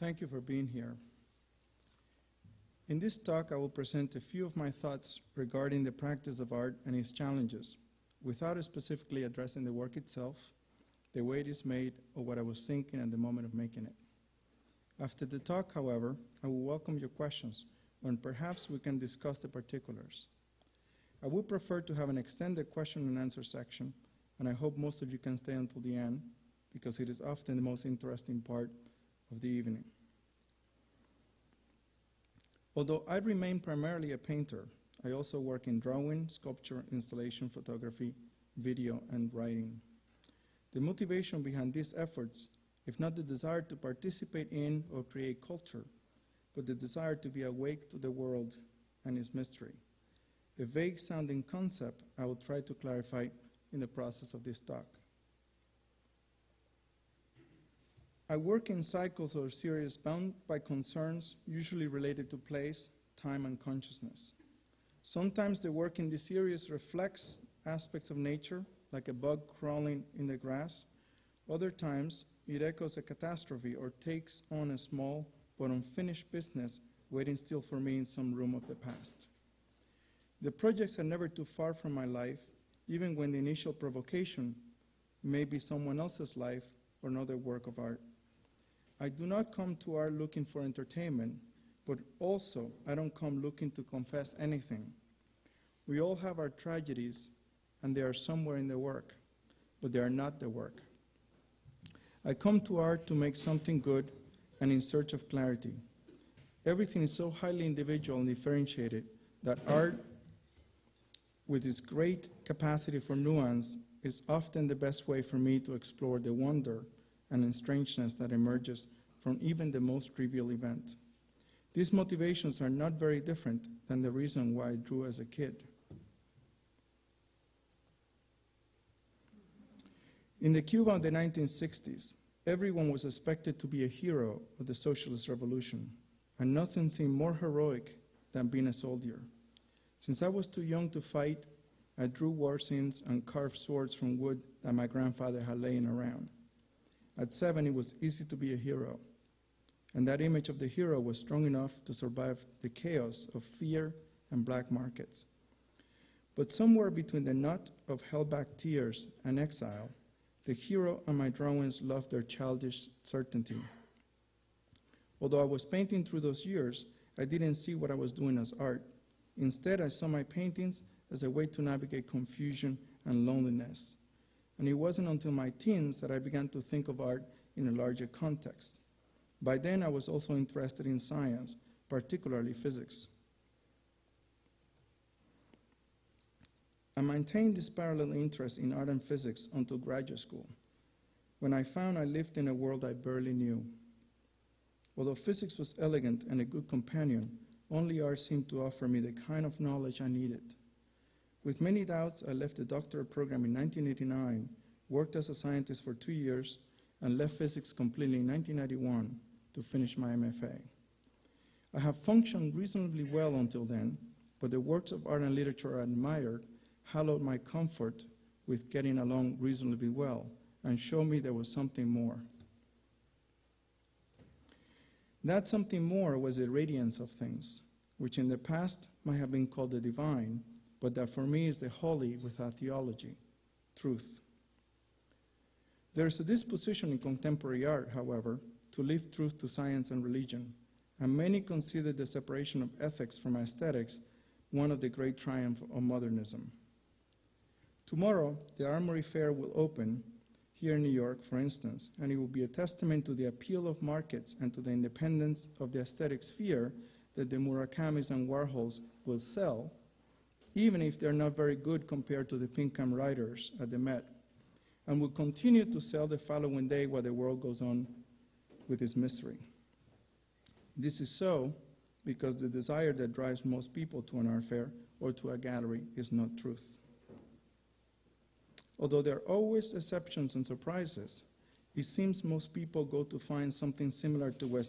Thank you for being here. In this talk, I will present a few of my thoughts regarding the practice of art and its challenges, without specifically addressing the work itself, the way it is made, or what I was thinking at the moment of making it. After the talk, however, I will welcome your questions, when perhaps we can discuss the particulars. I would prefer to have an extended question and answer section, and I hope most of you can stay until the end, because it is often the most interesting part of the evening. Although I remain primarily a painter, I also work in drawing, sculpture, installation, photography, video, and writing. The motivation behind these efforts, if not the desire to participate in or create culture, but the desire to be awake to the world and its mystery. A vague-sounding concept I will try to clarify in the process of this talk. I work in cycles or series bound by concerns usually related to place, time, and consciousness. Sometimes the work in this series reflects aspects of nature, like a bug crawling in the grass. Other times, it echoes a catastrophe or takes on a small but unfinished business waiting still for me in some room of the past. The projects are never too far from my life, even when the initial provocation may be someone else's life or another work of art. I do not come to art looking for entertainment, but also I don't come looking to confess anything. We all have our tragedies, and they are somewhere in the work, but they are not the work. I come to art to make something good and in search of clarity. Everything is so highly individual and differentiated that art, with its great capacity for nuance, is often the best way for me to explore the wonder and the strangeness that emerges from even the most trivial event. These motivations are not very different than the reason why I drew as a kid. In the Cuba of the 1960s, everyone was expected to be a hero of the socialist revolution, and nothing seemed more heroic than being a soldier. Since I was too young to fight, I drew war scenes and carved swords from wood that my grandfather had laying around. At 7, it was easy to be a hero, and that image of the hero was strong enough to survive the chaos of fear and black markets. But somewhere between the knot of held-back tears and exile, the hero and my drawings lost their childish certainty. Although I was painting through those years, I didn't see what I was doing as art. Instead, I saw my paintings as a way to navigate confusion and loneliness. And it wasn't until my teens that I began to think of art in a larger context. By then, I was also interested in science, particularly physics. I maintained this parallel interest in art and physics until graduate school, when I found I lived in a world I barely knew. Although physics was elegant and a good companion, only art seemed to offer me the kind of knowledge I needed. With many doubts, I left the doctorate program in 1989, worked as a scientist for 2 years, and left physics completely in 1991 to finish my MFA. I have functioned reasonably well until then, but the works of art and literature I admired hallowed my comfort with getting along reasonably well and showed me there was something more. That something more was the radiance of things, which in the past might have been called the divine, but that for me is the holy without theology, truth. There is a disposition in contemporary art, however, to leave truth to science and religion, and many consider the separation of ethics from aesthetics one of the great triumphs of modernism. Tomorrow, the Armory Fair will open here in New York, for instance, and it will be a testament to the appeal of markets and to the independence of the aesthetic sphere that the Murakamis and Warhols will sell, even if they're not very good compared to the Pinkham writers at the Met, and will continue to sell the following day while the world goes on with its mystery. This is so because the desire that drives most people to an art fair or to a gallery is not truth. Although there are always exceptions and surprises, it seems most people go to find something similar to what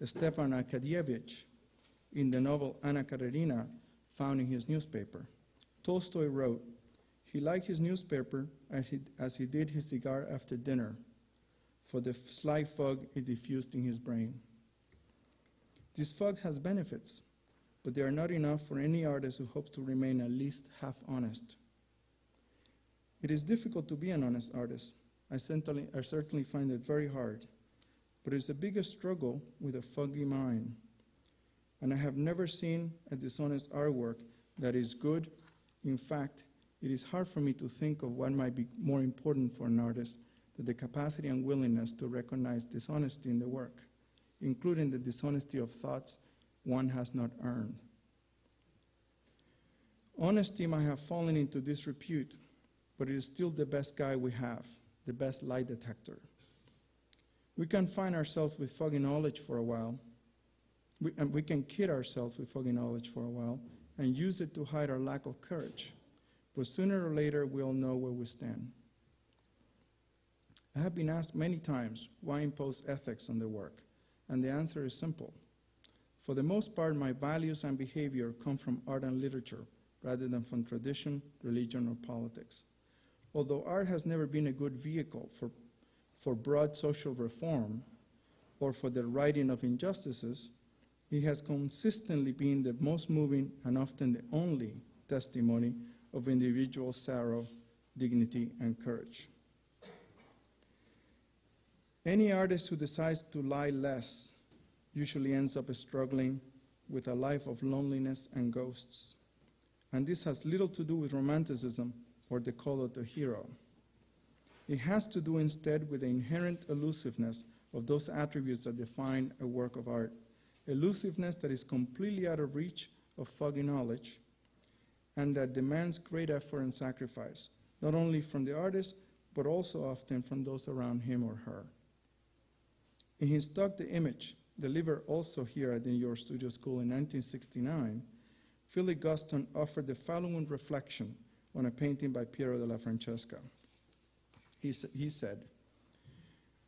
Stepan Arkadyevich in the novel Anna Karenina found in his newspaper. Tolstoy wrote, he liked his newspaper as he did his cigar after dinner, for the slight fog it diffused in his brain. This fog has benefits, but they are not enough for any artist who hopes to remain at least half honest. It is difficult to be an honest artist. I certainly find it very hard, but it's the biggest struggle with a foggy mind. And I have never seen a dishonest artwork that is good. In fact, it is hard for me to think of what might be more important for an artist than the capacity and willingness to recognize dishonesty in the work, including the dishonesty of thoughts one has not earned. Honesty might have fallen into disrepute, but it is still the best guide we have, the best lie detector. We can find ourselves with foggy knowledge for a while, and we can kid ourselves with foggy knowledge for a while and use it to hide our lack of courage. But sooner or later, we'll know where we stand. I have been asked many times why impose ethics on the work, and the answer is simple. For the most part, my values and behavior come from art and literature rather than from tradition, religion, or politics. Although art has never been a good vehicle for broad social reform or for the righting of injustices, it has consistently been the most moving and often the only testimony of individual sorrow, dignity, and courage. Any artist who decides to lie less usually ends up struggling with a life of loneliness and ghosts. And this has little to do with romanticism or the call of the hero. It has to do instead with the inherent elusiveness of those attributes that define a work of art, elusiveness that is completely out of reach of foggy knowledge and that demands great effort and sacrifice, not only from the artist, but also often from those around him or her. In his talk, The Image, delivered also here at the New York Studio School in 1969, Philip Guston offered the following reflection on a painting by Piero della Francesca. He said,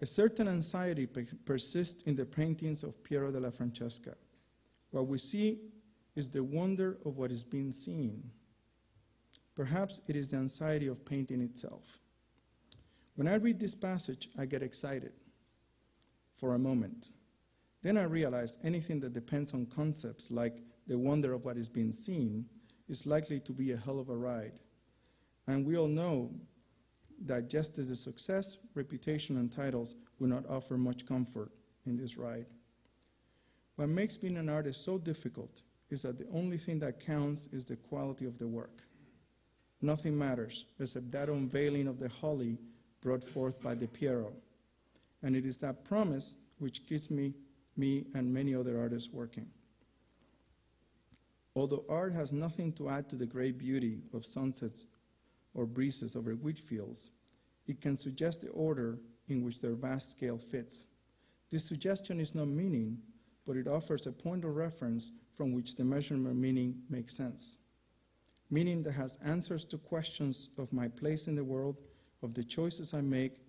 "A certain anxiety persists in the paintings of Piero della Francesca. What we see is the wonder of what is being seen. Perhaps it is the anxiety of painting itself. When I read this passage, I get excited for a moment. Then I realize anything that depends on concepts like the wonder of what is being seen is likely to be a hell of a ride. And we all know that just as the success, reputation, and titles will not offer much comfort in this ride. What makes being an artist so difficult is that the only thing that counts is the quality of the work. Nothing matters except that unveiling of the holly brought forth by the Piero. And it is that promise which keeps me and many other artists working. Although art has nothing to add to the great beauty of sunsets or breezes over wheat fields, it can suggest the order in which their vast scale fits. This suggestion is not meaning, but it offers a point of reference from which the measurement meaning makes sense. Meaning that has answers to questions of my place in the world, of the choices I make,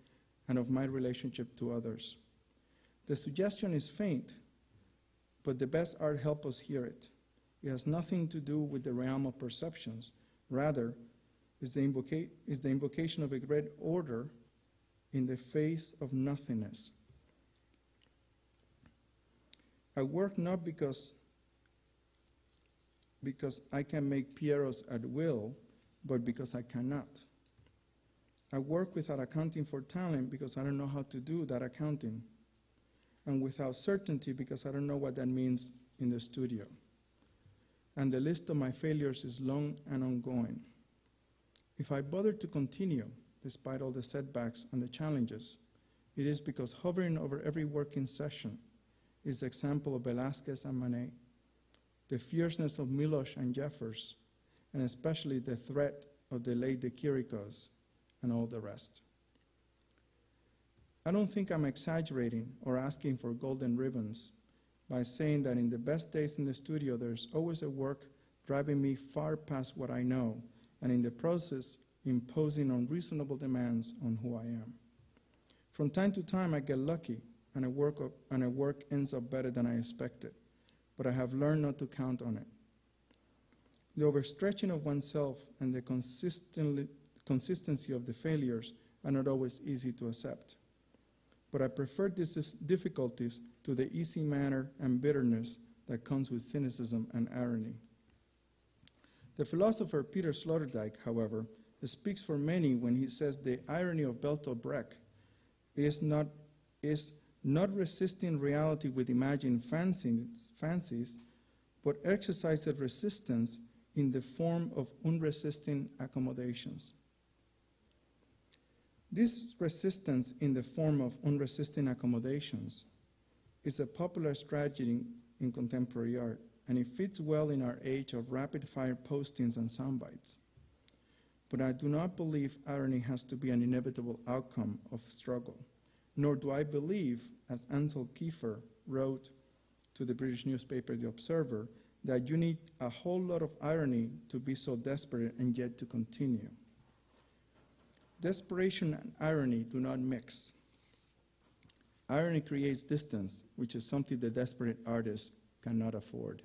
and of my relationship to others. The suggestion is faint, but the best art helps us hear it. It has nothing to do with the realm of perceptions. Rather, is the invocation of a great order in the face of nothingness. I work not because I can make Pieros at will, but because I cannot. I work without accounting for talent because I don't know how to do that accounting, and without certainty because I don't know what that means in the studio. And the list of my failures is long and ongoing. If I bother to continue, despite all the setbacks and the challenges, it is because hovering over every working session is the example of Velázquez and Manet, the fierceness of Miloš and Jeffers, and especially the threat of the late de Chiricos and all the rest. I don't think I'm exaggerating or asking for golden ribbons by saying that in the best days in the studio, there's always a work driving me far past what I know, and in the process, imposing unreasonable demands on who I am. From time to time, I get lucky, and a work ends up better than I expected, but I have learned not to count on it. The overstretching of oneself and the consistency of the failures are not always easy to accept. But I prefer these difficulties to the easy manner and bitterness that comes with cynicism and irony. The philosopher Peter Sloterdijk, however, speaks for many when he says the irony of Bertolt Brecht is not resisting reality with imagined fancies, but exercising resistance in the form of unresisting accommodations. This resistance in the form of unresisting accommodations is a popular strategy in contemporary art, and it fits well in our age of rapid-fire postings and soundbites. But I do not believe irony has to be an inevitable outcome of struggle, nor do I believe, as Ansel Kiefer wrote to the British newspaper The Observer, that you need a whole lot of irony to be so desperate and yet to continue. Desperation and irony do not mix. Irony creates distance, which is something the desperate artist cannot afford.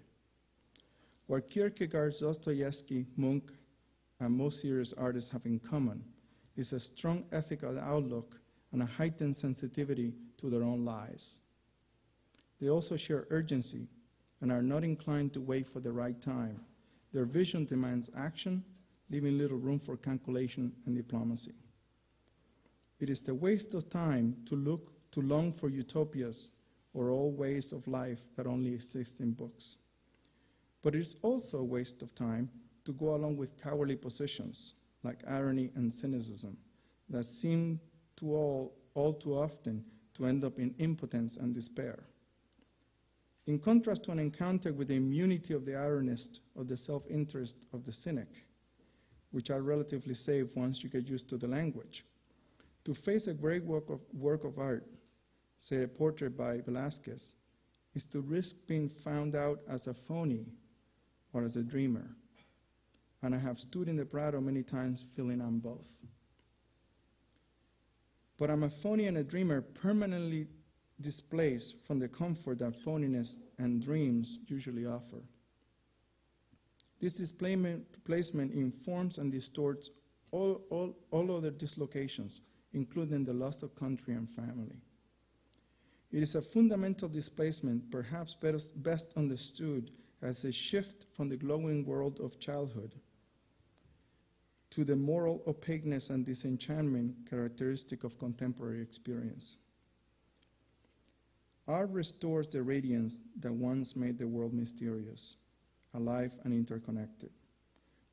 What Kierkegaard, Dostoevsky, Munch, and most serious artists have in common is a strong ethical outlook and a heightened sensitivity to their own lives. They also share urgency and are not inclined to wait for the right time. Their vision demands action, leaving little room for calculation and diplomacy. It is the waste of time to long for utopias or old ways of life that only exist in books. But it is also a waste of time to go along with cowardly positions like irony and cynicism that seem to all too often to end up in impotence and despair. In contrast to an encounter with the immunity of the ironist or the self-interest of the cynic, which are relatively safe once you get used to the language, to face a great work of art, say a portrait by Velázquez, is to risk being found out as a phony or as a dreamer. And I have stood in the Prado many times feeling I'm both. But I'm a phony and a dreamer permanently displaced from the comfort that phoniness and dreams usually offer. This displacement informs and distorts all other dislocations, including the loss of country and family. It is a fundamental displacement, perhaps best understood as a shift from the glowing world of childhood to the moral opaqueness and disenchantment characteristic of contemporary experience. Art restores the radiance that once made the world mysterious, alive and interconnected.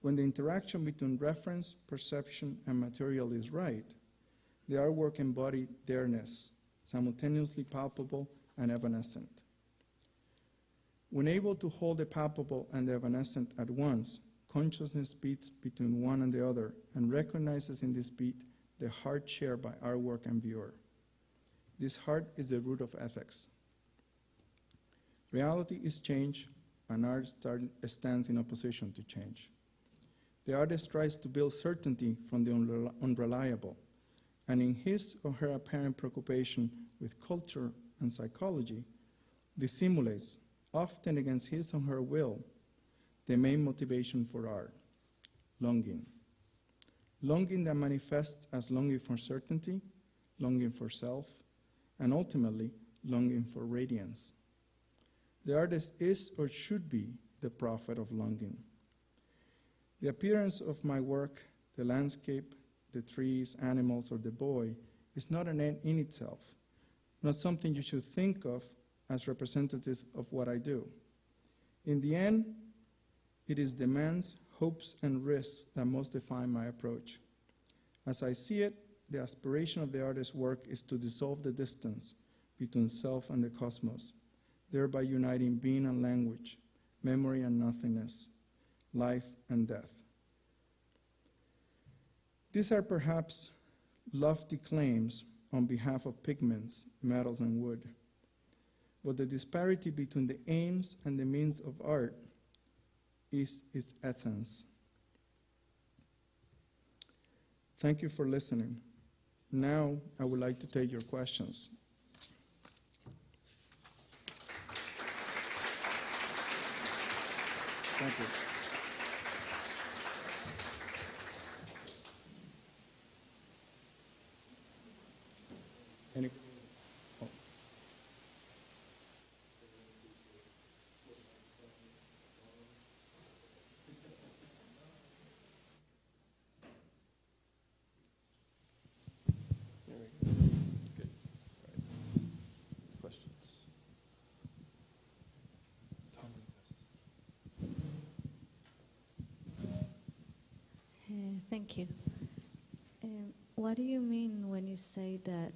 When the interaction between reference, perception, and material is right, the artwork embodies dareness, simultaneously palpable and evanescent. When able to hold the palpable and the evanescent at once, consciousness beats between one and the other and recognizes in this beat the heart shared by artwork and viewer. This heart is the root of ethics. Reality is change, and art stands in opposition to change. The artist tries to build certainty from the unreliable, and in his or her apparent preoccupation with culture and psychology, dissimulates, often against his or her will, the main motivation for art, longing. Longing that manifests as longing for certainty, longing for self, and ultimately, longing for radiance. The artist is or should be the prophet of longing. The appearance of my work, the landscape, the trees, animals, or the boy, is not an end in itself, not something you should think of as representatives of what I do. In the end, it is demands, hopes, and risks that most define my approach. As I see it, the aspiration of the artist's work is to dissolve the distance between self and the cosmos, thereby uniting being and language, memory and nothingness, life and death. These are perhaps lofty claims on behalf of pigments, metals, and wood, but the disparity between the aims and the means of art is its essence. Thank you for listening. Now, I would like to take your questions. Thank you. Any? Oh. Thank you. What do you mean when you say that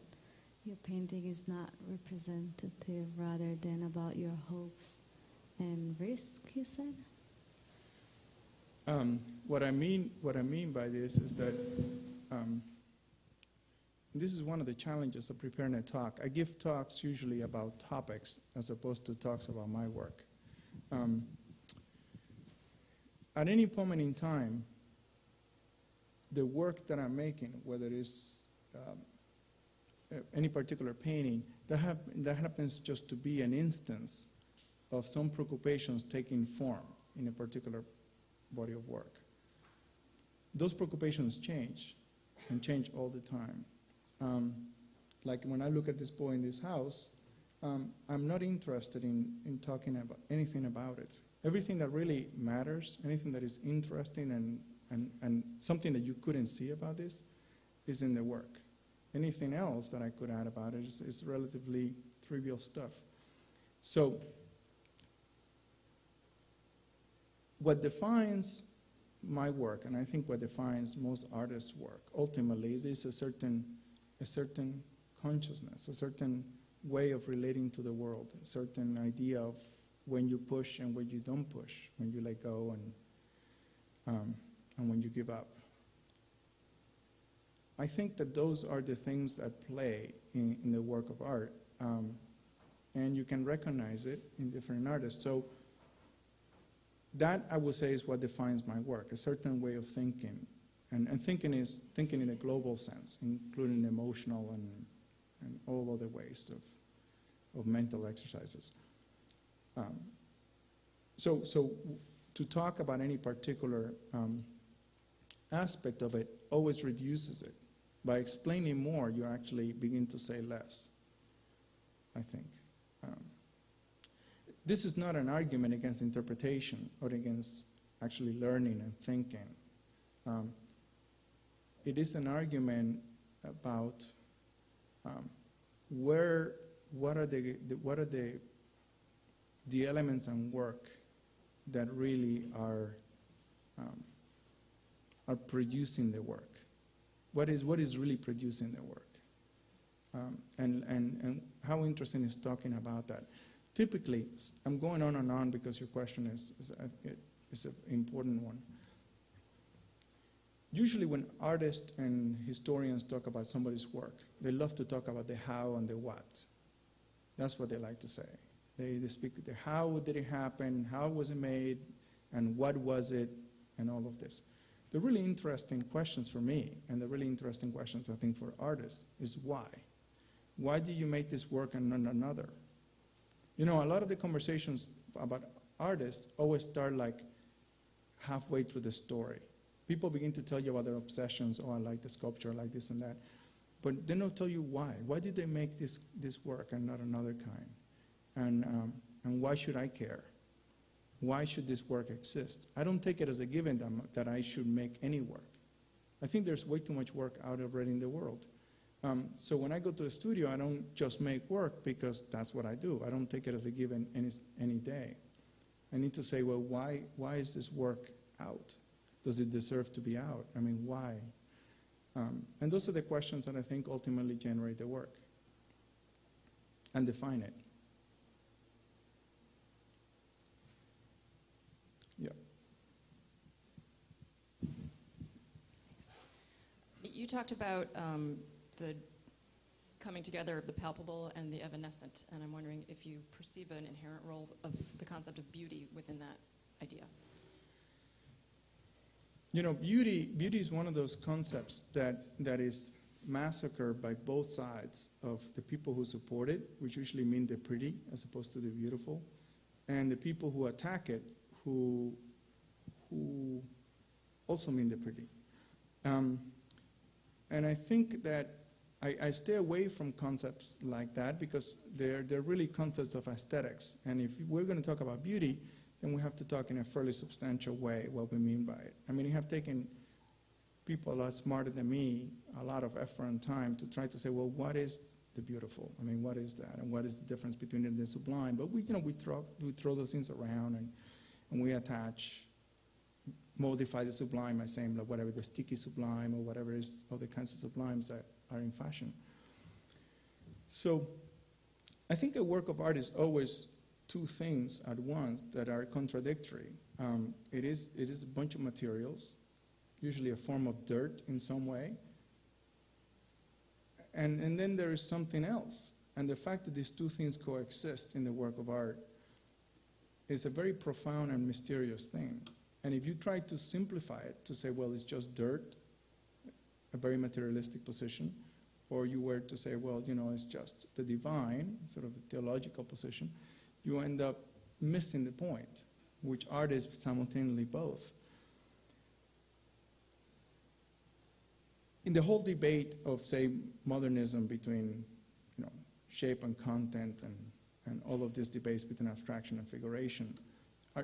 your painting is not representative rather than about your hopes and risk, you said? What I mean by this is that this is one of the challenges of preparing a talk. I give talks usually about topics as opposed to talks about my work. At any moment in time, the work that I'm making, whether it's any particular painting, that happens just to be an instance of some preoccupations taking form in a particular body of work. Those preoccupations change, and change all the time. Like when I look at this boy in this house, I'm not interested in talking about anything about it. Everything that really matters, anything that is interesting and something that you couldn't see about this is in the work. Anything else that I could add about it is relatively trivial stuff. So what defines my work, and I think what defines most artists' work, ultimately it is a certain consciousness, a certain way of relating to the world, a certain idea of when you push and when you don't push, when you let go and when you give up. I think that those are the things that play in the work of art, and you can recognize it in different artists. So that, I would say, is what defines my work, a certain way of thinking. And thinking is thinking in a global sense, including emotional and all other ways of mental exercises. So to talk about any particular aspect of it always reduces it. By explaining more, you actually begin to say less, I think. This is not an argument against interpretation or against actually learning and thinking. It is an argument about what are the elements and work that really are producing the work. What is really producing the work? And how interesting is talking about that. Typically, I'm going on and on because your question is an important one. Usually when artists and historians talk about somebody's work, they love to talk about the how and the what. That's what they like to say. They speak the how did it happen, how was it made, and what was it, and all of this. The really interesting questions for me, and the really interesting questions I think for artists, is why? Why do you make this work and not another? You know, a lot of the conversations about artists always start like halfway through the story. People begin to tell you about their obsessions. Oh, I like the sculpture, I like this and that. But they don't tell you why. Why did they make this work and not another kind? And why should I care? Why should this work exist? I don't take it as a given that I should make any work. I think there's way too much work out already in the world. So when I go to a studio, I don't just make work because that's what I do. I don't take it as a given any day. I need to say, well, why is this work out? Does it deserve to be out? I mean, why? And those are the questions that I think ultimately generate the work and define it. Yeah. You talked about the coming together of the palpable and the evanescent, and I'm wondering if you perceive an inherent role of the concept of beauty within that idea. You know, beauty is one of those concepts that is massacred by both sides of the people who support it, which usually mean the pretty as opposed to the beautiful, and the people who attack it, who also mean the pretty. And I think that I stay away from concepts like that because they're really concepts of aesthetics. And if we're going to talk about beauty, then we have to talk in a fairly substantial way what we mean by it. I mean, you have taken people a lot smarter than me a lot of effort and time to try to say, well, what is the beautiful? I mean, what is that? And what is the difference between it and the sublime? But we throw those things around and we attach modify the sublime by saying like whatever the sticky sublime or whatever is other kinds of sublimes that are in fashion. So I think a work of art is always two things at once that are contradictory. It is a bunch of materials, usually a form of dirt in some way, and then there is something else. And the fact that these two things coexist in the work of art is a very profound and mysterious thing. And if you try to simplify it, to say, well, it's just dirt, a very materialistic position, or you were to say, well, you know, it's just the divine, sort of the theological position, you end up missing the point, which art is simultaneously both. In the whole debate of, say, modernism between, you know, shape and content and all of these debates between abstraction and figuration,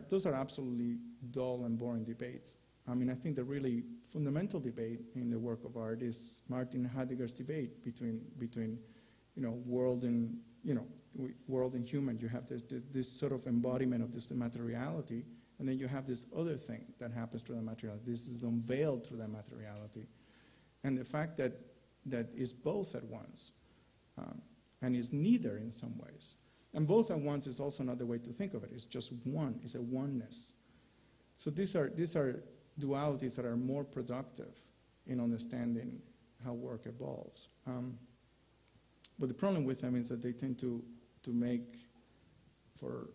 those are absolutely dull and boring debates. I mean, I think the really fundamental debate in the work of art is Martin Heidegger's debate between you know, world and human. You have this sort of embodiment of this materiality, and then you have this other thing that happens through the materiality. This is unveiled through the materiality. And the fact that is both at once, and is neither in some ways. And both at once is also another way to think of it. It's just one, it's a oneness. So these are dualities that are more productive in understanding how work evolves. But the problem with them is that they tend to make for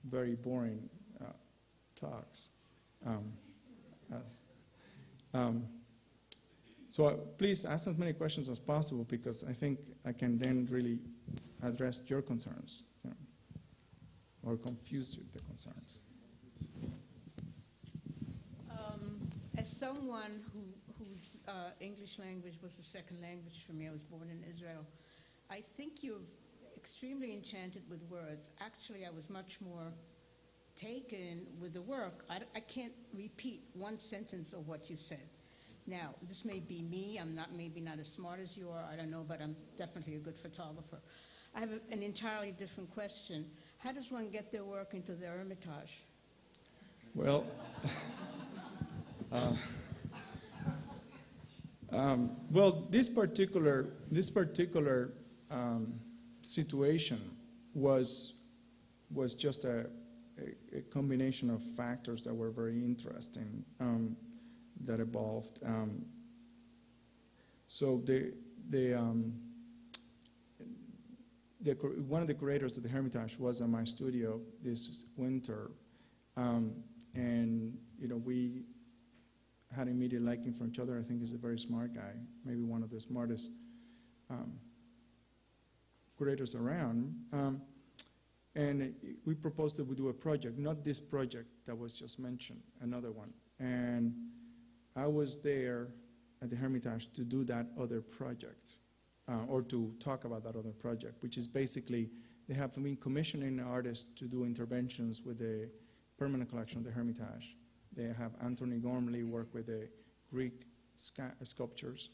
very boring talks. So please ask as many questions as possible, because I think I can then really address your concerns, you know, or confuse you with the concerns. As someone whose English language was the second language for me, I was born in Israel, I think you're extremely enchanted with words. Actually, I was much more taken with the work. I can't repeat one sentence of what you said. Now, this may be me. I'm maybe not as smart as you are. I don't know, but I'm definitely a good photographer. I have an entirely different question. How does one get their work into the Hermitage? Well, this particular situation was just a combination of factors that were very interesting that evolved. So one of the curators of the Hermitage was at my studio this winter, and you know, we had immediate liking for each other. I think he's a very smart guy, maybe one of the smartest curators around. And we proposed that we do a project, not this project that was just mentioned, another one. And I was there at the Hermitage to do that other project, or to talk about that other project, which is basically, they have been commissioning artists to do interventions with the permanent collection of the Hermitage. They have Anthony Gormley work with the Greek sculptures.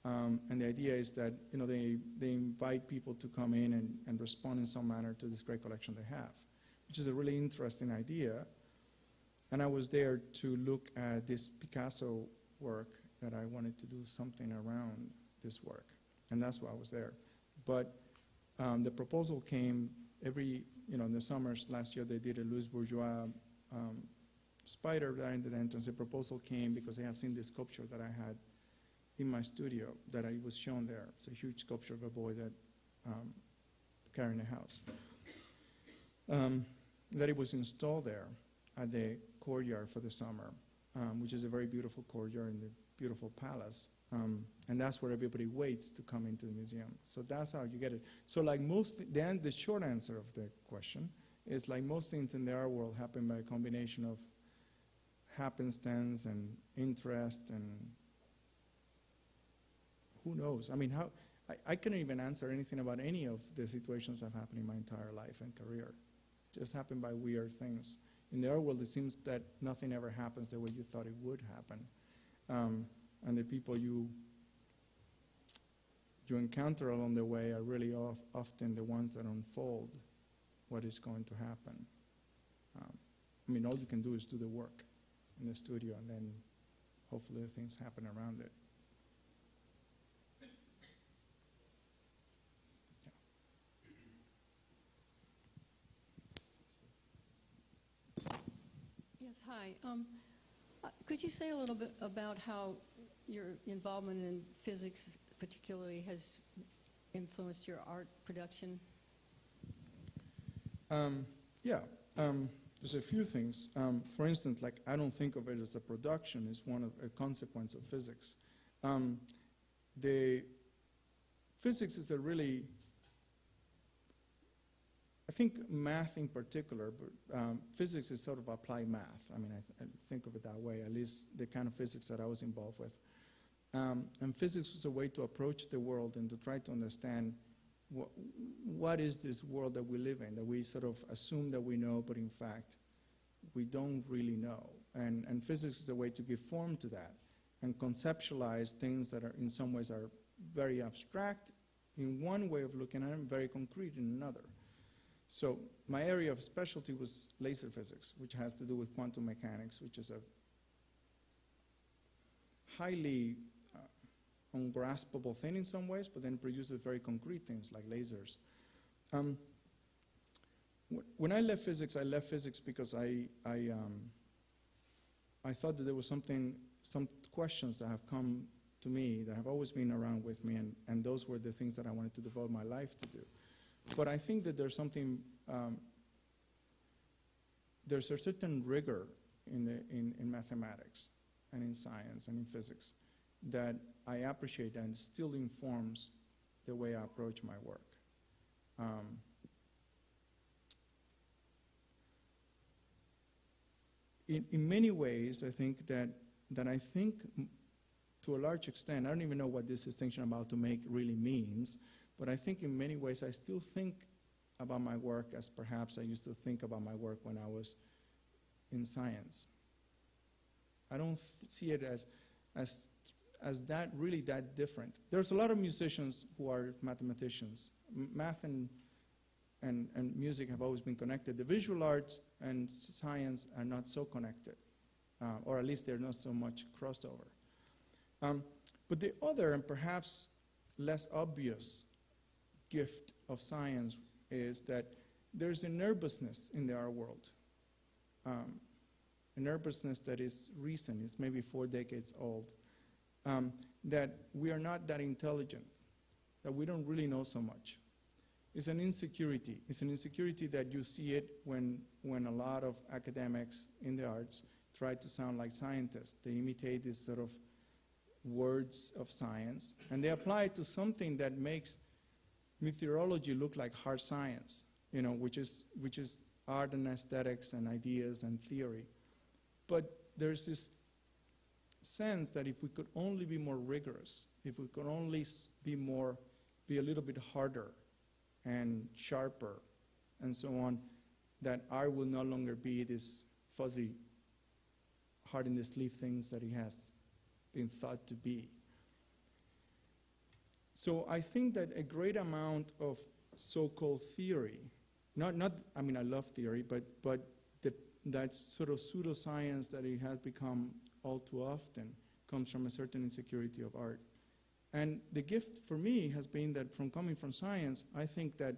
And the idea is that, you know, they invite people to come in and respond in some manner to this great collection they have, which is a really interesting idea. And I was there to look at this Picasso work that I wanted to do something around this work. And that's why I was there. But the proposal came in the summers last year, they did a Louis Bourgeois spider there in the entrance. The proposal came because they have seen this sculpture that I had in my studio that I was shown there. It's a huge sculpture of a boy that carrying a house. That it was installed there at the courtyard for the summer, which is a very beautiful courtyard in the beautiful palace. And that's where everybody waits to come into the museum. So that's how you get it. So like the short answer of the question is, like most things in the art world happen by a combination of happenstance and interest and who knows? I mean, I couldn't even answer anything about any of the situations that have happened in my entire life and career. It just happened by weird things. In the art world, it seems that nothing ever happens the way you thought it would happen. And the people you encounter along the way are really often the ones that unfold what is going to happen. I mean, all you can do is do the work. in the studio, and then hopefully things happen around it. Yes, hi. Could you say a little bit about how your involvement in physics particularly has influenced your art production? There's a few things. For instance, like, I don't think of it as a production, it's a consequence of physics. The physics is a really, I think math in particular, but physics is sort of applied math. I mean, I think of it that way, at least the kind of physics that I was involved with. And physics was a way to approach the world and to try to understand what is this world that we live in, that we sort of assume that we know, but in fact, we don't really know. And physics is a way to give form to that and conceptualize things that are in some ways are very abstract in one way of looking at them, very concrete in another. So my area of specialty was laser physics, which has to do with quantum mechanics, which is a highly ungraspable thing in some ways, but then produces very concrete things like lasers. When I left physics because I thought that there was some questions that have come to me that have always been around with me, and those were the things that I wanted to devote my life to do. But I think that there's something, there's a certain rigor in mathematics and in science and in physics that I appreciate and still informs the way I approach my work. In many ways, I think that I think to a large extent, I don't even know what this distinction about to make really means, but I think in many ways I still think about my work as perhaps I used to think about my work when I was in science. I don't see it as that really that different. There's a lot of musicians who are mathematicians. Math and music have always been connected. The visual arts and science are not so connected, or at least they're not so much crossed over. But the other and perhaps less obvious gift of science is that there's a nervousness in the art world, a nervousness that is recent, it's maybe 4 decades old, that we are not that intelligent, that we don't really know so much. It's an insecurity. It's an insecurity that you see it when a lot of academics in the arts try to sound like scientists. They imitate these sort of words of science, and they apply it to something that makes meteorology look like hard science, you know, which is art and aesthetics and ideas and theory. But there's this sense that if we could only be more rigorous, if we could only be a little bit harder and sharper and so on, that art will no longer be this fuzzy, heart in the sleeve things that it has been thought to be. So I think that a great amount of so-called theory, I mean, I love theory, but that sort of pseudoscience that it has become all too often comes from a certain insecurity of art. And the gift for me has been that from coming from science, I think that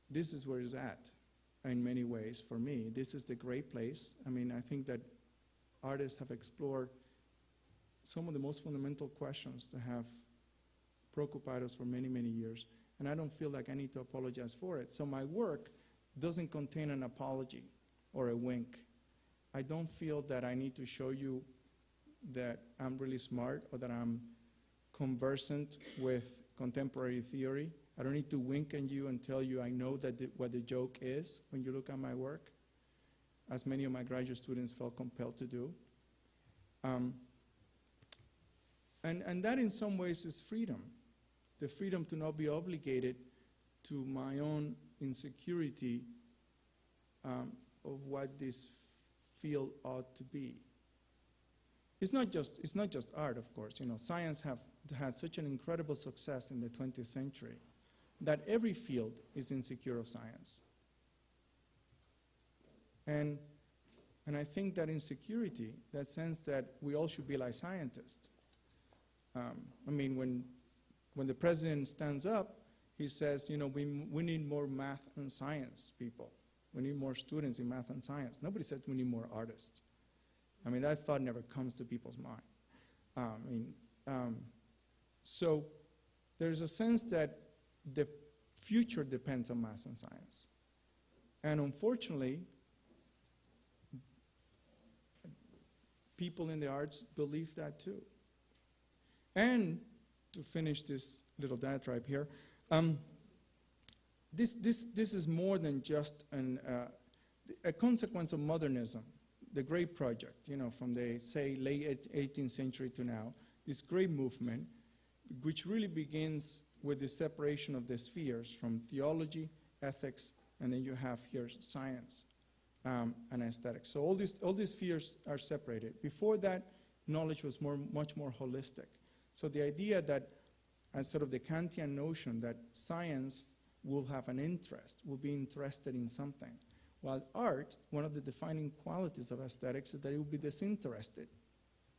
this is where it's at in many ways for me. This is the great place. I mean, I think that artists have explored some of the most fundamental questions that have preoccupied us for many, many years. And I don't feel like I need to apologize for it. So my work doesn't contain an apology or a wink. I don't feel that I need to show you that I'm really smart or that I'm conversant with contemporary theory. I don't need to wink at you and tell you I know that what the joke is when you look at my work, as many of my graduate students felt compelled to do. And that in some ways is freedom, the freedom to not be obligated to my own insecurity of what this field ought to be. It's not just art, of course. You know, science have had such an incredible success in the 20th century that every field is insecure of science. And And I think that insecurity, that sense that we all should be like scientists. I mean, when the president stands up, he says, you know, we need more math and science people. We need more students in math and science. Nobody said we need more artists. I mean, that thought never comes to people's mind. So there's a sense that the future depends on math and science. And unfortunately, people in the arts believe that too. And to finish this little diatribe here, this is more than just a consequence of modernism, the great project, you know, from the, say, late 18th century to now, this great movement, which really begins with the separation of the spheres from theology, ethics, and then you have here science and aesthetics. So all these spheres are separated. Before that, knowledge was much more holistic. So the idea that, as sort of the Kantian notion that science will have an interest, will be interested in something, while art, one of the defining qualities of aesthetics is that it will be disinterested.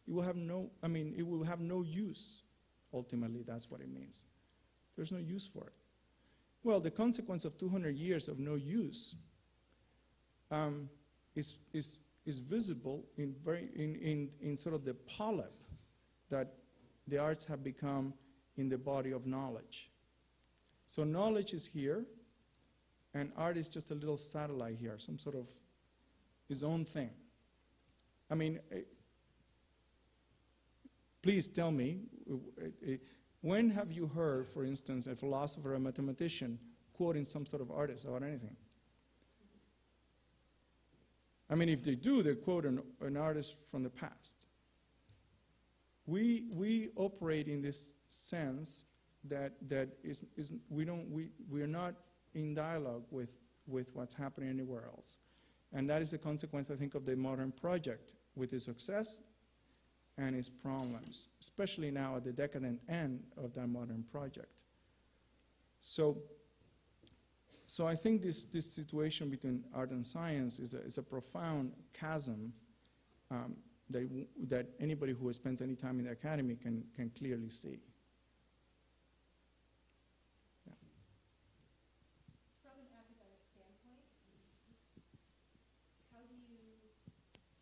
It will have no use. Ultimately, that's what it means. There's no use for it. Well, the consequence of 200 years of no use is visible in sort of the polyp that the arts have become in the body of knowledge. So knowledge is here, and art is just a little satellite here, some sort of its own thing. I mean, please tell me, when have you heard, for instance, a philosopher or a mathematician quoting some sort of artist about anything? I mean, if they do, they quote an artist from the past. We operate in this sense that we are not in dialogue with what's happening anywhere else. And that is a consequence, I think, of the modern project, with its success and its problems, especially now at the decadent end of that modern project. So I think this situation between art and science is a profound chasm that anybody who spends any time in the academy can clearly see. Yeah. From an academic standpoint, how do you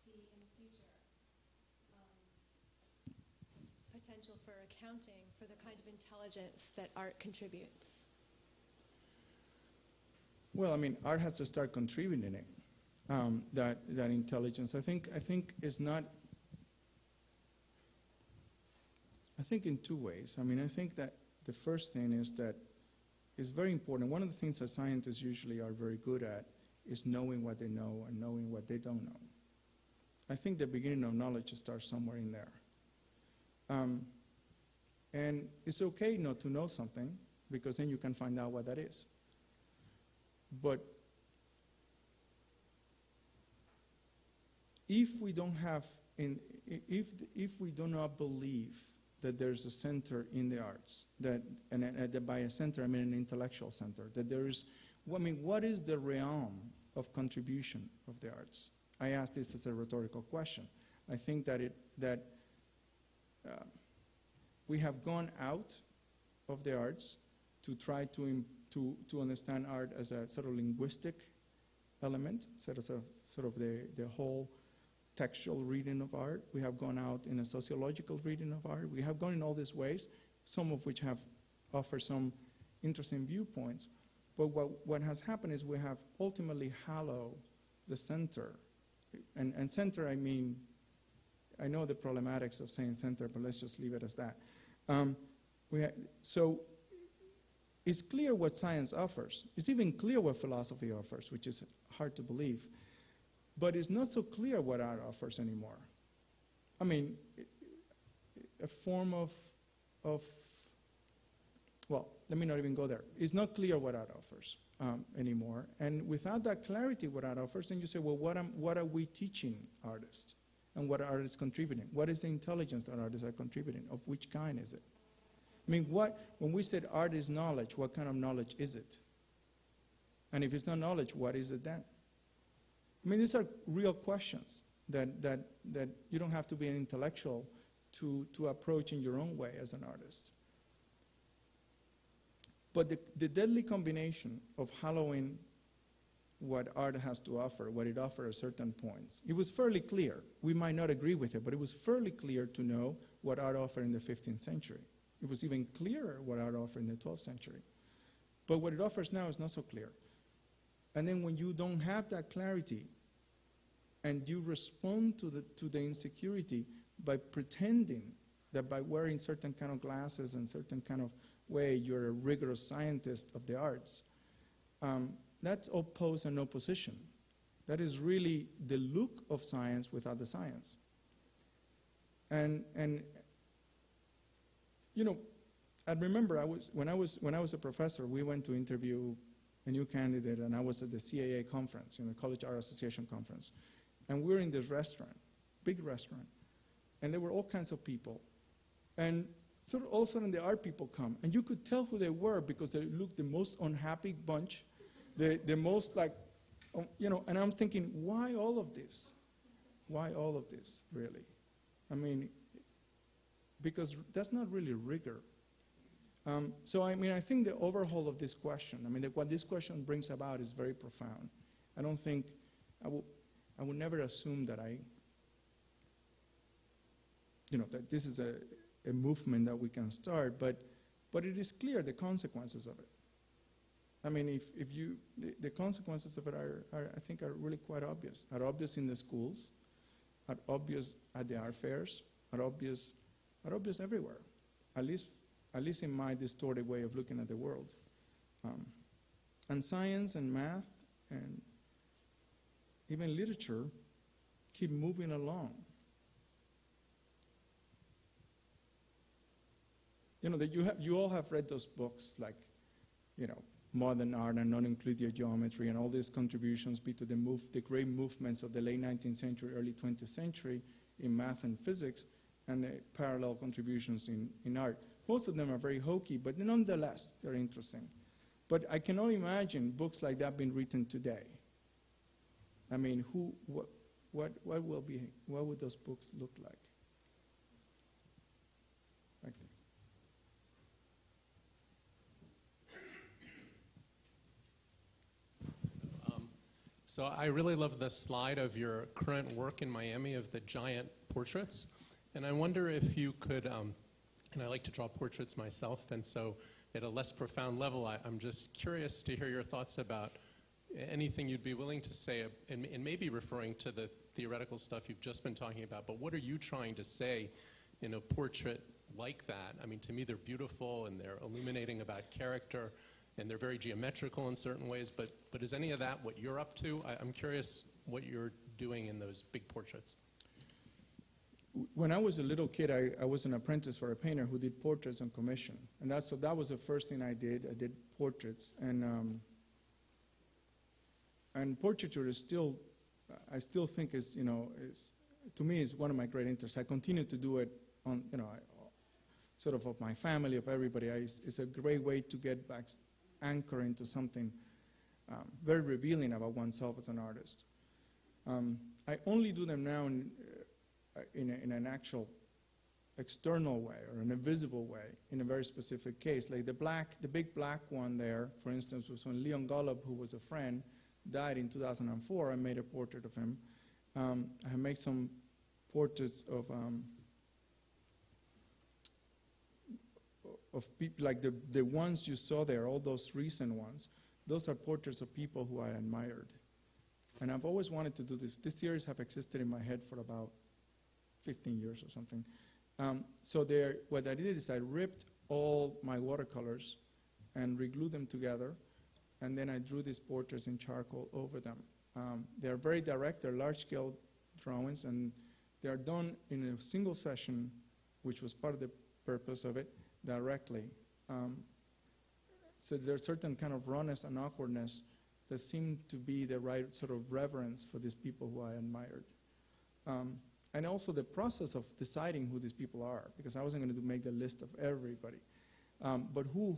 see in the future potential for accounting for the kind of intelligence that art contributes? Well, I mean, art has to start contributing it. That intelligence, I think is not. I think in two ways. I mean, I think that the first thing is that it's very important. One of the things that scientists usually are very good at is knowing what they know and knowing what they don't know. I think the beginning of knowledge starts somewhere in there. And it's okay not to know something, because then you can find out what that is. But if we don't have, if we do not believe that there's a center in the arts, and by a center I mean an intellectual center, that there is, I mean, what is the realm of contribution of the arts? I ask this as a rhetorical question. I think that we have gone out of the arts to try to understand art as a sort of linguistic element, sort of the whole textual reading of art. We have gone out in a sociological reading of art. We have gone in all these ways, some of which have offered some interesting viewpoints. But what has happened is we have ultimately hallowed the center. And center, I mean, I know the problematics of saying center, but let's just leave it as that. So it's clear what science offers. It's even clear what philosophy offers, which is hard to believe. But it's not so clear what art offers anymore. I mean, a form of well, let me not even go there. It's not clear what art offers anymore. And without that clarity what art offers, then you say, well, what are we teaching artists? And what are artists contributing? What is the intelligence that artists are contributing? Of which kind is it? I mean, when we said art is knowledge, what kind of knowledge is it? And if it's not knowledge, what is it then? I I mean, these are real questions that you don't have to be an intellectual to approach in your own way as an artist. But the deadly combination of hallowing what art has to offer, what it offers at certain points, it was fairly clear. We might not agree with it, but it was fairly clear to know what art offered in the 15th century. It was even clearer what art offered in the 12th century. But what it offers now is not so clear. And then when you don't have that clarity and you respond to the insecurity by pretending that by wearing certain kind of glasses and certain kind of way you're a rigorous scientist of the arts, that's oppose and opposition. That is really the look of science without the science. And you know, I remember when I was a professor, we went to interview a new candidate, and I was at the CAA conference, the College Art Association conference, and we were in this restaurant, big restaurant, and there were all kinds of people, and so all of a sudden the art people come, and you could tell who they were because they looked the most unhappy bunch, the most like, and I'm thinking, why all of this? Why all of this, really? I mean, because that's not really rigor. So I mean, I think the overhaul of this question, I mean, what this question brings about is very profound. I don't think, I would never assume that that this is a movement that we can start, but it is clear the consequences of it. I mean, the consequences of it I think are really quite obvious. Are obvious in the schools, are obvious at the art fairs, are obvious everywhere, at least in my distorted way of looking at the world. And science and math and even literature keep moving along. You all have read those books like, Modern Art and Non-Euclidean Geometry and all these contributions to the great movements of the late 19th century, early 20th century in math and physics, and the parallel contributions in art. Most of them are very hokey, but nonetheless, they're interesting. But I cannot imagine books like that being written today. I mean, what would those books look like? Right there. So I really love the slide of your current work in Miami of the giant portraits. And I wonder if you could, and I like to draw portraits myself, and so at a less profound level, I'm just curious to hear your thoughts about anything you'd be willing to say, and maybe referring to the theoretical stuff you've just been talking about, but what are you trying to say in a portrait like that? I mean, to me, they're beautiful, and they're illuminating about character, and they're very geometrical in certain ways, but is any of that what you're up to? I'm curious what you're doing in those big portraits. When I was a little kid, I was an apprentice for a painter who did portraits on commission. And that was the first thing I did. I did portraits. And portraiture is still, I still think is to me, is one of my great interests. I continue to do it on, sort of my family, of everybody. It's a great way to get back, anchor into something very revealing about oneself as an artist. I only do them now in an actual external way or an invisible way in a very specific case. Like the big black one there, for instance, was when Leon Golub, who was a friend, died in 2004. I made a portrait of him. I have made some portraits of people, like the ones you saw there, all those recent ones. Those are portraits of people who I admired. And I've always wanted to do this. This series have existed in my head for about 15 years or something. So what I did is I ripped all my watercolors and re-glued them together, and then I drew these portraits in charcoal over them. They're very direct, they're large-scale drawings, and they're done in a single session, which was part of the purpose of it, directly. So there's certain kind of rawness and awkwardness that seemed to be the right sort of reverence for these people who I admired. And also the process of deciding who these people are, because I wasn't going to make the list of everybody. But who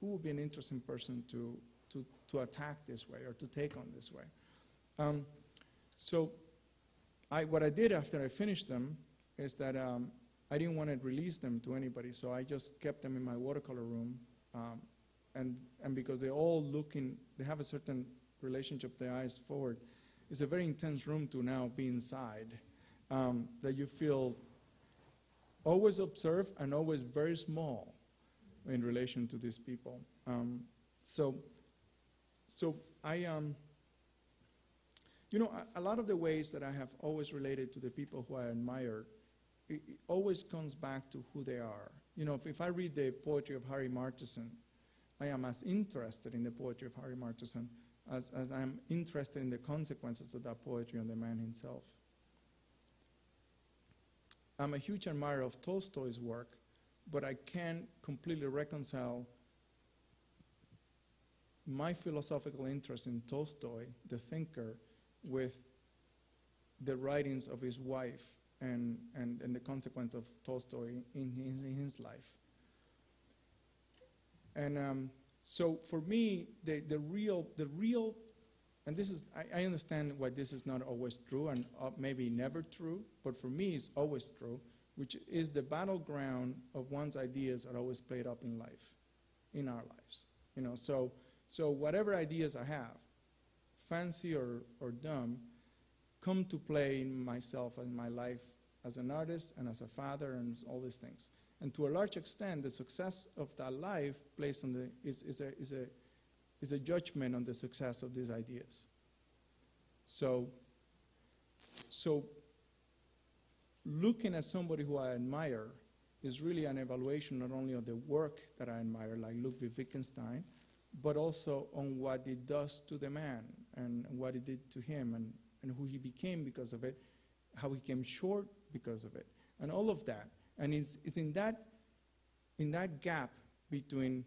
will be an interesting person to attack this way or to take on this way? So what I did after I finished them is that I didn't want to release them to anybody, so I just kept them in my watercolor room. And because they all they have a certain relationship, their eyes forward. It's a very intense room to now be inside, that you feel always observed and always very small in relation to these people. So I, a lot of the ways that I have always related to the people who I admire, it always comes back to who they are. If I read the poetry of Harry Martinson, I am as interested in the poetry of Harry Martinson as I am interested in the consequences of that poetry on the man himself. I'm a huge admirer of Tolstoy's work, but I can't completely reconcile my philosophical interest in Tolstoy, the thinker, with the writings of his wife and the consequence of Tolstoy in his life. And so for me, the real, and this is, I understand why this is not always true and maybe never true, but for me it's always true, which is the battleground of one's ideas are always played up in life, in our lives. So whatever ideas I have, fancy or dumb, come to play in myself and my life as an artist and as a father and all these things. And to a large extent, the success of that life plays on is a judgment on the success of these ideas. So looking at somebody who I admire is really an evaluation not only of the work that I admire, like Ludwig Wittgenstein, but also on what it does to the man and what it did to him and who he became because of it, how he came short because of it, and all of that. And it's in that gap between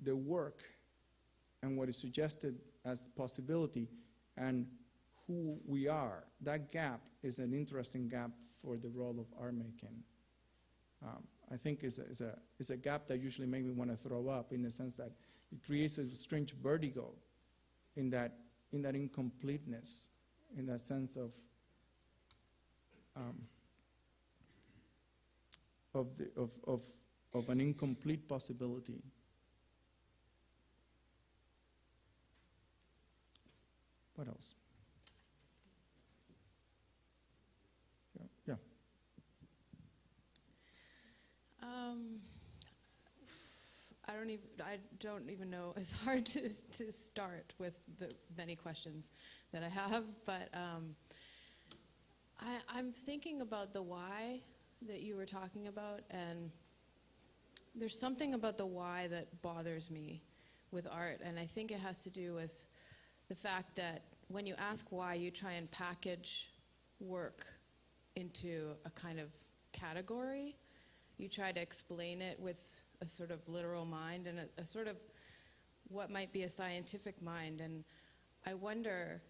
the work and what is suggested as the possibility and who we are. That gap is an interesting gap for the role of art making. I think is a gap that usually makes me want to throw up, in the sense that it creates a strange vertigo in that incompleteness, in that sense of an incomplete possibility. What else? Yeah. I don't even know. It's hard to start with the many questions that I have, but I'm thinking about the why that you were talking about, and there's something about the why that bothers me with art, and I think it has to do with the fact that when you ask why, you try and package work into a kind of category. You try to explain it with a sort of literal mind and a sort of what might be a scientific mind. And I wonder,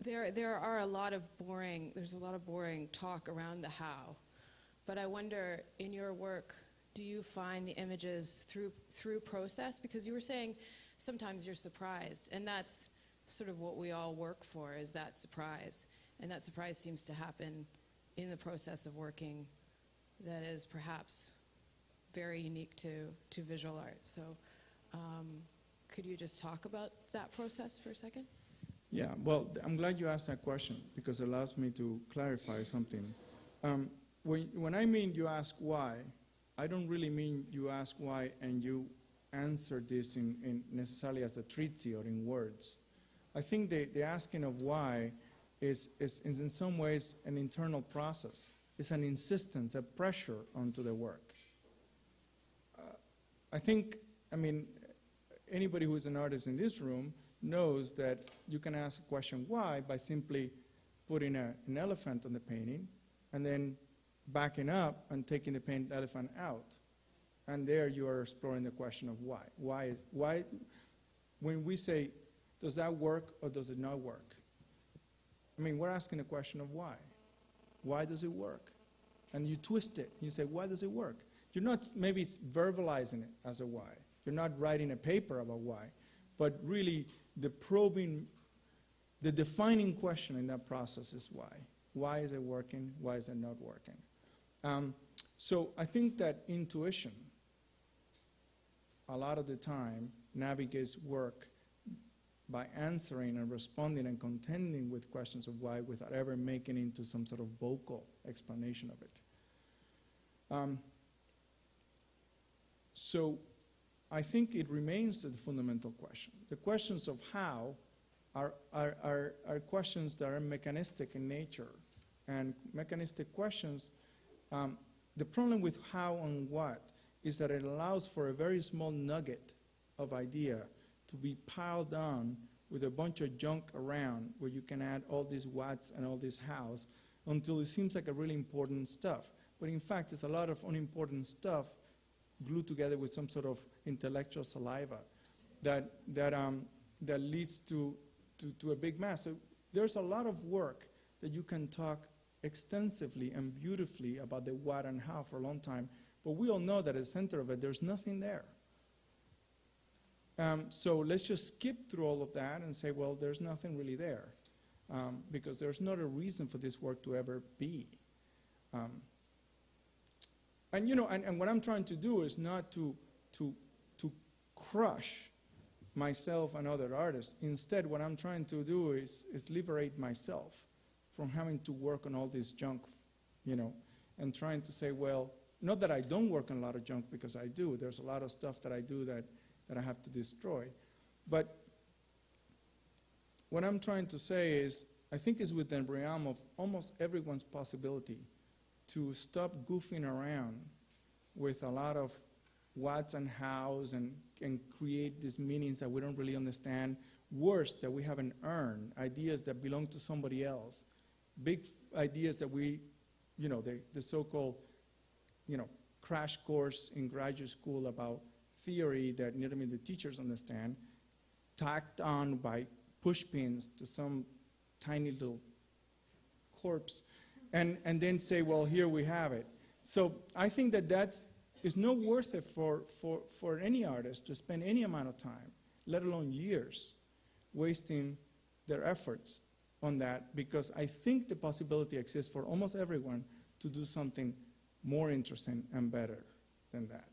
there's a lot of boring talk around the how, but I wonder, in your work, do you find the images through process? Because you were saying sometimes you're surprised, and that's sort of what we all work for, is that surprise. And that surprise seems to happen in the process of working, that is perhaps very unique to visual art. So could you just talk about that process for a second? Yeah, well, I'm glad you asked that question, because it allows me to clarify something. When I mean you ask why, I don't really mean you ask why and you answer this in necessarily as a treatise or in words. I think the asking of why is in some ways an internal process. It's an insistence, a pressure onto the work. Anybody who is an artist in this room knows that you can ask a question why by simply putting an elephant on the painting and then backing up and taking the elephant out. And there you are exploring the question of why. Why, when we say, does that work or does it not work? We're asking the question of why. Why does it work? And you twist it. You say, why does it work? You're not maybe verbalizing it as a why. You're not writing a paper about why. But really, the probing, the defining question in that process is why. Why is it working? Why is it not working? So I think that intuition, a lot of the time, navigates work by answering and responding and contending with questions of why without ever making into some sort of vocal explanation of it. So I think it remains the fundamental question. The questions of how are questions that are mechanistic in nature. And mechanistic questions, the problem with how and what is that it allows for a very small nugget of idea to be piled on with a bunch of junk around where you can add all these whats and all this hows until it seems like a really important stuff. But in fact, it's a lot of unimportant stuff glued together with some sort of intellectual saliva that leads to a big mess. So there's a lot of work that you can talk extensively and beautifully about the what and how for a long time, but we all know that at the center of it, there's nothing there. So let's just skip through all of that and say, well, there's nothing really there, because there's not a reason for this work to ever be. And you know, and what I'm trying to do is not to crush myself and other artists. Instead, what I'm trying to do is liberate myself from having to work on all this junk, you know, and trying to say, well, not that I don't work on a lot of junk, because I do. There's a lot of stuff that I do that I have to destroy. But what I'm trying to say is, I think it's within the realm of almost everyone's possibility to stop goofing around with a lot of whats and hows and create these meanings that we don't really understand, words that we haven't earned, ideas that belong to somebody else, big ideas that we, you know, the so-called, you know, crash course in graduate school about theory that not even the teachers understand, tacked on by push pins to some tiny little corpse, and then say, well, here we have it. So I think that it's not worth it for any artist to spend any amount of time, let alone years, wasting their efforts on that, because I think the possibility exists for almost everyone to do something more interesting and better than that.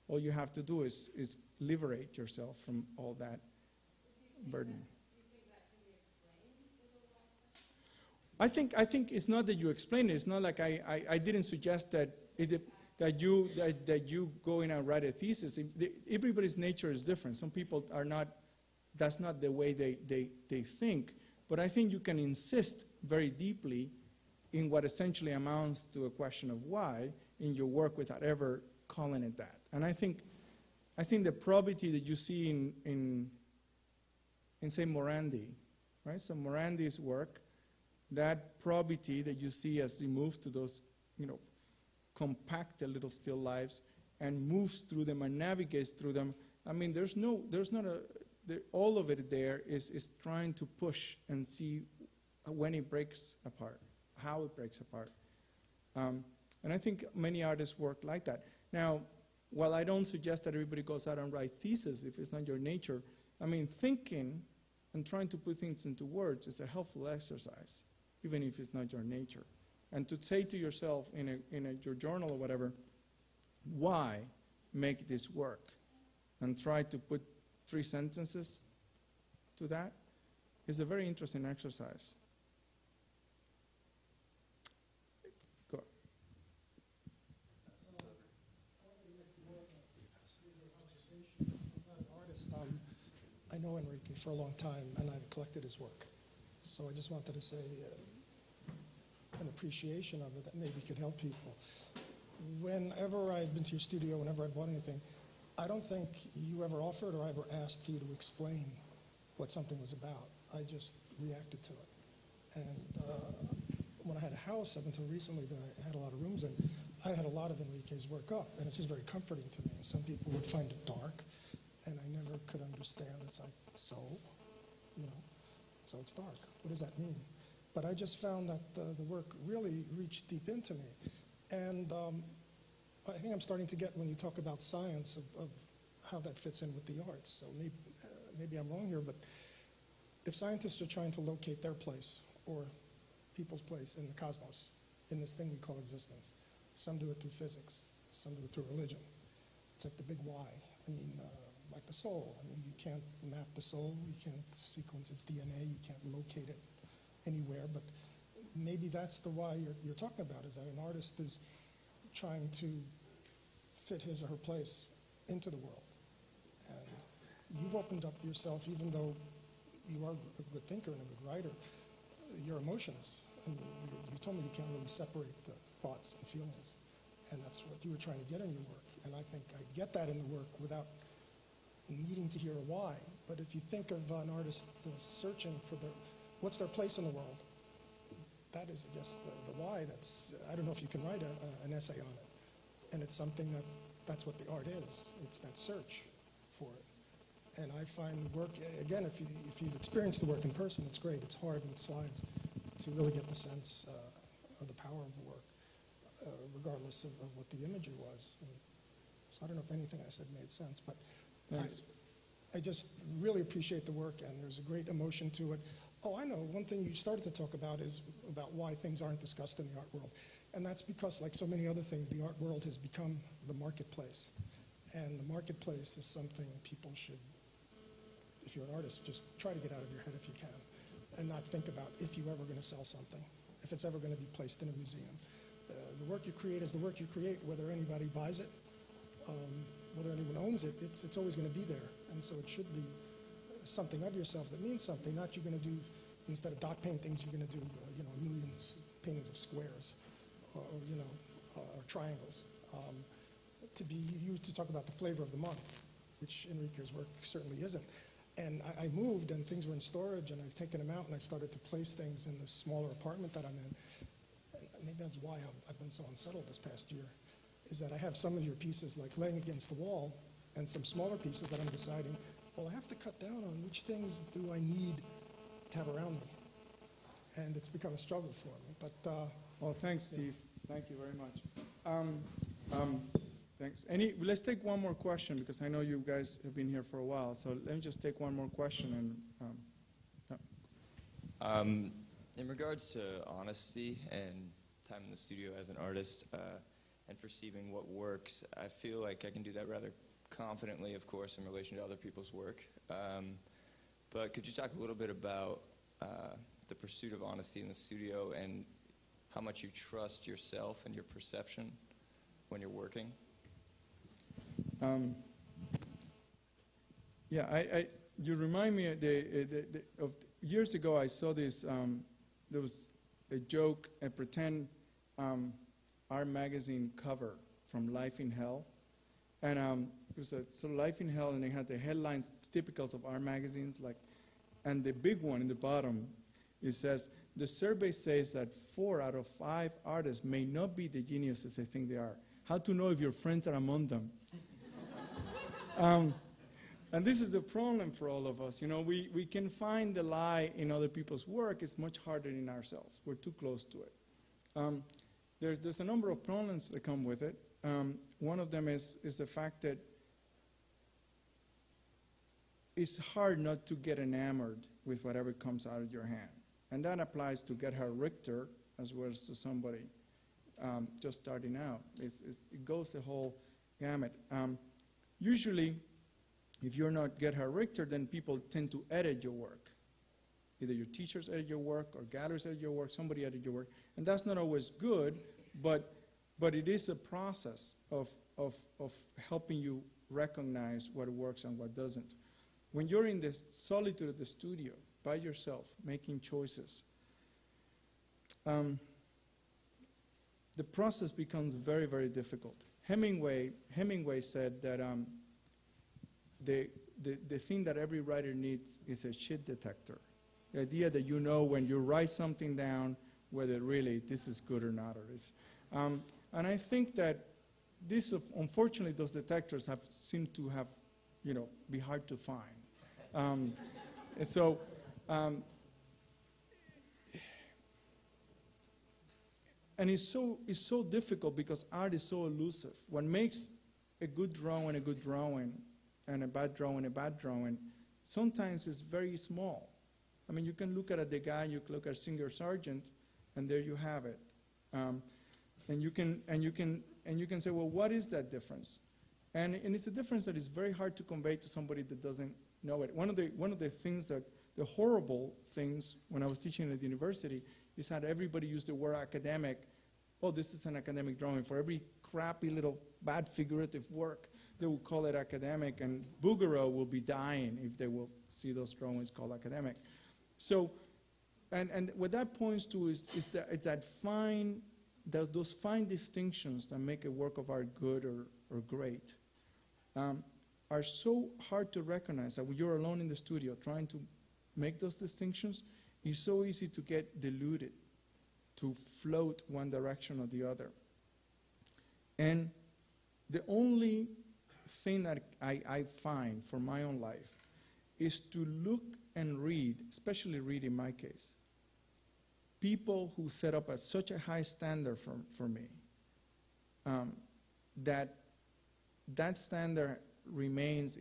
All you have to do is liberate yourself from all that burden. Do you think that can be explained? I think it's not that you explain it. It's not like I didn't suggest that you go in and write a thesis. Everybody's nature is different. Some people are not. That's not the way they think. But I think you can insist very deeply in what essentially amounts to a question of why in your work without ever calling it that. And I think the probity that you see in say Morandi, right? So Morandi's work, that probity that you see as he moves to those, you know, compacted little still lives and moves through them and navigates through them. I mean, all of it there is trying to push and see when it breaks apart, how it breaks apart. And I think many artists work like that. Now, while I don't suggest that everybody goes out and write theses if it's not your nature, I mean, thinking and trying to put things into words is a helpful exercise, even if it's not your nature. And to say to yourself in your journal or whatever, why make this work? And try to put 3 sentences to that is a very interesting exercise. Go. I know Enrique for a long time, and I've collected his work. So I just wanted to say an appreciation of it that maybe could help people. Whenever I've been to your studio, whenever I bought anything, I don't think you ever offered or I ever asked for you to explain what something was about. I just reacted to it. And when I had a house up until recently that I had a lot of rooms in, I had a lot of Enrique's work up, and it's just very comforting to me. Some people would find it dark, and I never could understand. It's like, so, you know, so it's dark. What does that mean? But I just found that the work really reached deep into me. And I think I'm starting to get, when you talk about science, of how that fits in with the arts. So maybe I'm wrong here, but if scientists are trying to locate their place or people's place in the cosmos, in this thing we call existence, some do it through physics, some do it through religion. It's like the big why. I mean, like the soul. I mean, you can't map the soul, you can't sequence its DNA, you can't locate it anywhere, but maybe that's the why you're talking about, is that an artist is trying to fit his or her place into the world. And you've opened up yourself, even though you are a good thinker and a good writer, your emotions. I mean, you told me you can't really separate the thoughts and feelings, and that's what you were trying to get in your work. And I think I get that in the work without needing to hear a why. But if you think of an artist searching for what's their place in the world, that is, I guess, the why. That's, I don't know if you can write an essay on it. And it's something that's what the art is. It's that search for it. And I find the work, again, if you've experienced the work in person, it's great. It's hard with slides to really get the sense of the power of the work, regardless of what the imagery was. And so I don't know if anything I said made sense, but I just really appreciate the work, and there's a great emotion to it. Oh, I know, one thing you started to talk about is about why things aren't discussed in the art world. And that's because, like so many other things, the art world has become the marketplace. And the marketplace is something people should, if you're an artist, just try to get out of your head if you can, and not think about if you're ever going to sell something, if it's ever going to be placed in a museum. The work you create is the work you create, whether anybody buys it, whether anyone owns it, it's always going to be there. And so it should be something of yourself that means something, not you're going to do, instead of dot paintings, you're going to do, millions paintings of squares or triangles. To talk about the flavor of the month, which Enrique's work certainly isn't. And I moved, and things were in storage, and I've taken them out, and I've started to place things in this smaller apartment that I'm in. And maybe that's why I've been so unsettled this past year, is that I have some of your pieces like laying against the wall, and some smaller pieces that I'm deciding, well, I have to cut down on which things do I need to have around me. And it's become a struggle for me. But well, thanks, Steve. Thank you very much. Thanks. Let's take one more question, because I know you guys have been here for a while. So let me just take one more question. And in regards to honesty and time in the studio as an artist and perceiving what works, I feel like I can do that rather confidently, of course, in relation to other people's work. But could you talk a little bit about the pursuit of honesty in the studio and how much you trust yourself and your perception when you're working? You remind me of years ago. I saw this. There was a joke, a pretend art magazine cover from Life in Hell, and it was a sort of Life in Hell, and they had the headlines typical of art magazines, and the big one in the bottom, it says, the survey says that 4 out of 5 artists may not be the geniuses they think they are. How to know if your friends are among them? And this is a problem for all of us. We can find the lie in other people's work. It's much harder in ourselves. We're too close to it. There's a number of problems that come with it. One of them is the fact that it's hard not to get enamored with whatever comes out of your hand. And that applies to Gerhard Richter as well as to somebody just starting out. It goes the whole gamut. Usually, if you're not Gerhard Richter, then people tend to edit your work. Either your teachers edit your work, or galleries edit your work, somebody edit your work. And that's not always good, but it is a process of helping you recognize what works and what doesn't. When you're in the solitude of the studio, by yourself, making choices, the process becomes very, very difficult. Hemingway said that the thing that every writer needs is a shit detector. The idea that you know when you write something down whether really this is good or not. And I think that this, unfortunately, those detectors seem to have, be hard to find. And so. And it's so difficult because art is so elusive. What makes a good drawing, and a bad drawing, sometimes it's very small. I mean, you can look at a Degas, you can look at Singer Sargent, and there you have it. And you can say, well, what is that difference? And it's a difference that is very hard to convey to somebody that doesn't know it. One of the things that, the horrible things when I was teaching at the university is how everybody used the word academic. Oh, this is an academic drawing. For every crappy little bad figurative work, they will call it academic, and Bouguereau will be dying if they will see those drawings called academic. So, and what that points to is that it's that fine, those fine distinctions that make a work of art good or great are so hard to recognize that when you're alone in the studio trying to make those distinctions, it's so easy to get diluted, to float one direction or the other. And the only thing that I find for my own life is to look and read, especially read in my case, people who set up at such a high standard for me, that standard remains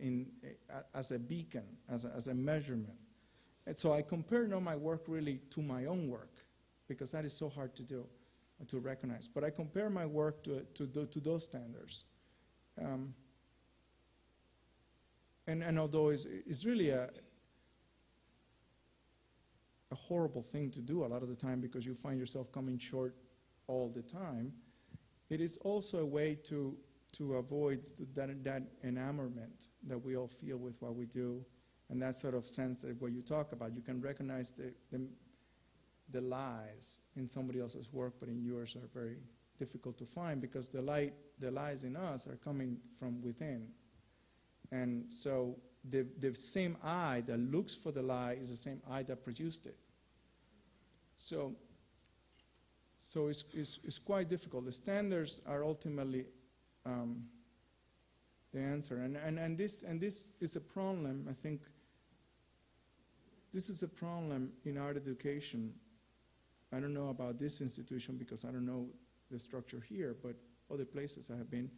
as a beacon, as a measurement. And so I compare not my work really to my own work, because that is so hard to do, to recognize. But I compare my work to those standards. And although it's really a horrible thing to do a lot of the time because you find yourself coming short all the time, it is also a way to avoid that enamorment that we all feel with what we do, and that sort of sense that what you talk about, you can recognize the lies in somebody else's work, but in yours are very difficult to find because the lies in us are coming from within. And so the same eye that looks for the lie is the same eye that produced it. So it's quite difficult. The standards are ultimately the answer. And this is a problem, I think. This is a problem in art education. I don't know about this institution because I don't know the structure here, but other places I have been,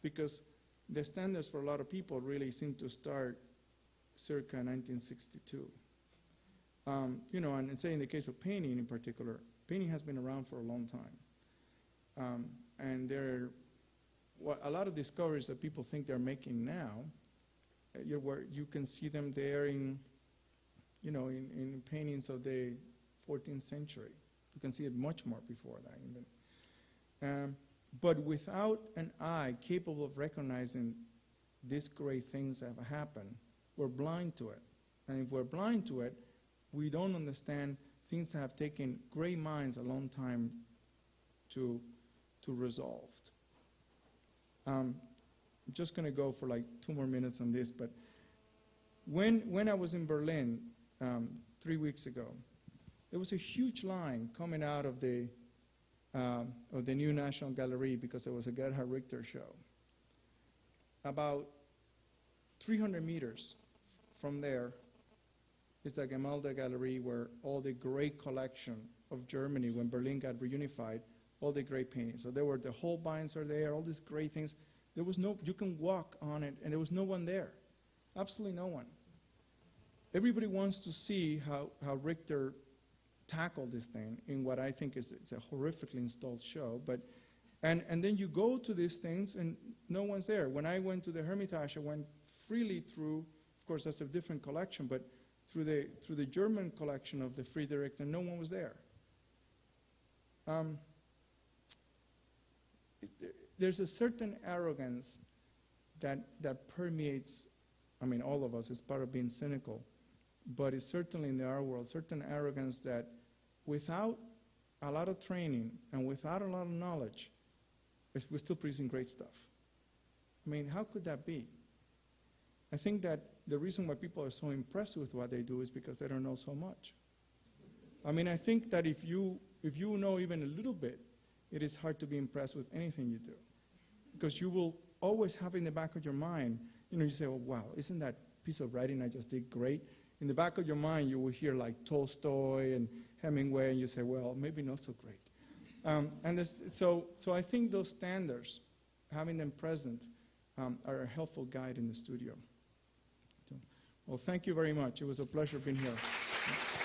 because the standards for a lot of people really seem to start circa 1962. And say in the case of painting in particular, painting has been around for a long time. And there are a lot of discoveries that people think they're making now, you can see them there in paintings of the 14th century. You can see it much more before that even. But without an eye capable of recognizing these great things that have happened, we're blind to it. And if we're blind to it, we don't understand things that have taken great minds a long time to resolve. I'm just going to go for like 2 more minutes on this, but when I was in Berlin 3 weeks ago, there was a huge line coming out of the new National Gallery because there was a Gerhard Richter show. About 300 meters from there is the Gemälde Gallery, where all the great collection of Germany, when Berlin got reunified, all the great paintings. So there were the Holbeins are there, all these great things. There was you can walk on it, and there was no one there. Absolutely no one. Everybody wants to see how Richter tackled this thing in what I think is a horrifically installed show. And then you go to these things, and no one's there. When I went to the Hermitage, I went freely through, of course that's a different collection, but through the German collection of the Friedrich, and no one was there. There's a certain arrogance that permeates, all of us, is part of being cynical, but it's certainly in the art world, certain arrogance that without a lot of training and without a lot of knowledge, we're still producing great stuff. How could that be? I think that the reason why people are so impressed with what they do is because they don't know so much. I think that if you know even a little bit, it is hard to be impressed with anything you do. Because you will always have in the back of your mind, you say, oh, wow, isn't that piece of writing I just did great? In the back of your mind, you will hear like Tolstoy and Hemingway, and you say, well, maybe not so great. So I think those standards, having them present, are a helpful guide in the studio. So Well, thank you very much. It was a pleasure being here.